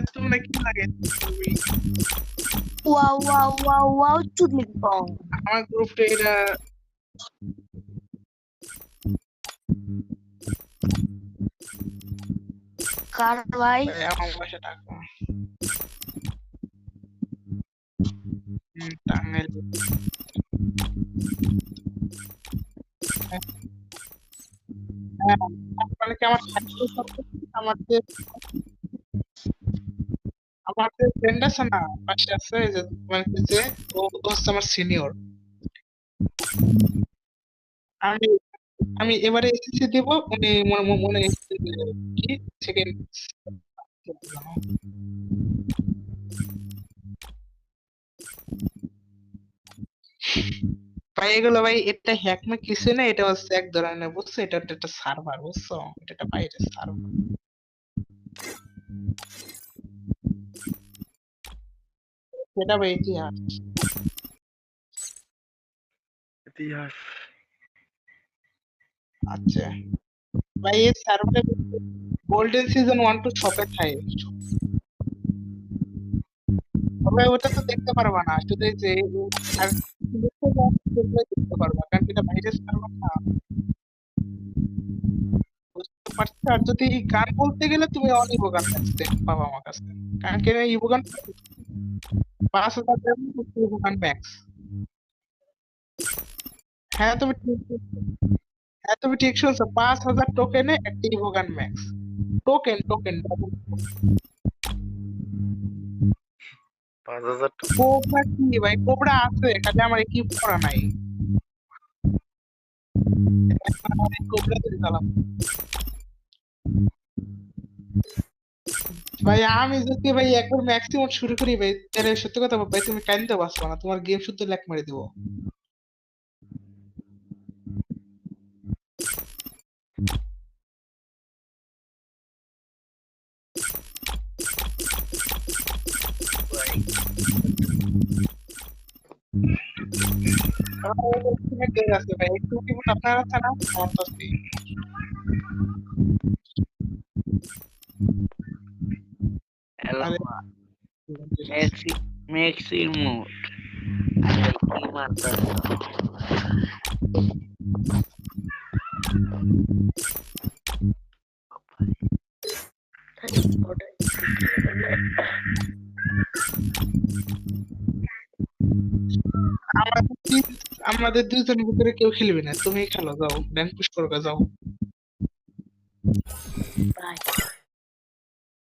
তোমরা কি লাগে ওয়াও চুদলিক বং আমার গ্রুপে এরা কার ভাই আমার বাসা টাকা টাঙ্গাইল মানে কি আমার আমাদের আমাদের ফ্রেন্ড আছে না পাশে আছে যে মানে কি যে ও হচ্ছে আমার সিনিয়র আমি আমি এবারে এসএসসি দেব উনি মনে মনে কি সেকেন্ড ভাই এগুলো ভাই এটা হ্যাক না কিছু না এটা হচ্ছে এক ধরনের বুঝছো এটা হচ্ছে একটা সার্ভার বুঝছো এটা একটা বাইরের সার্ভার এটা ভাই ইতিহাস ইতিহাস আচ্ছা ভাই এই সার্ভারে গোল্ডেন সিজন 1 টু শপে থাকে তবে ওটা তো দেখতে পারবা না শুধু এই যে আর দেখতে পারবা কারণ এটা বাইরের সার্ভার না বুঝতে পারছো আর যদি গান বলতে গেলে তুমি অনেক গান দেখতে পাবা আমার কাছে কারণ কি ইভো গান 5,000 ইভো গান ম্যাক্স হ্যাঁ তুমি ঠিক হ্যাঁ তুমি ঠিক শুনছো 5,000 টোকেনে একটা ইভো গান ম্যাক্স টোকেন 5,000 কোবরা কি ভাই কোবরা আছে কাজে আমার কি করা নাই কোবরা দিয়ে চালাম ভাই আমি যদি ভাই একবার ম্যাক্সিমাম শুরু করি ভাই তাহলে সত্যি কথা ভাই তুমি কাইন্দে বাঁচবা না তোমার গেম শুদ্ধ ল্যাক মেরে দিব আছে ভাই একটু কি আপনার আছে না আমার তো আছে হ্যালো মেক্সি মোড কি মারতা আমাদের দুজনের ভিতরে কেউ খেলবে না তুমি খেলো যাও র্যাঙ্ক পুশ করো যাও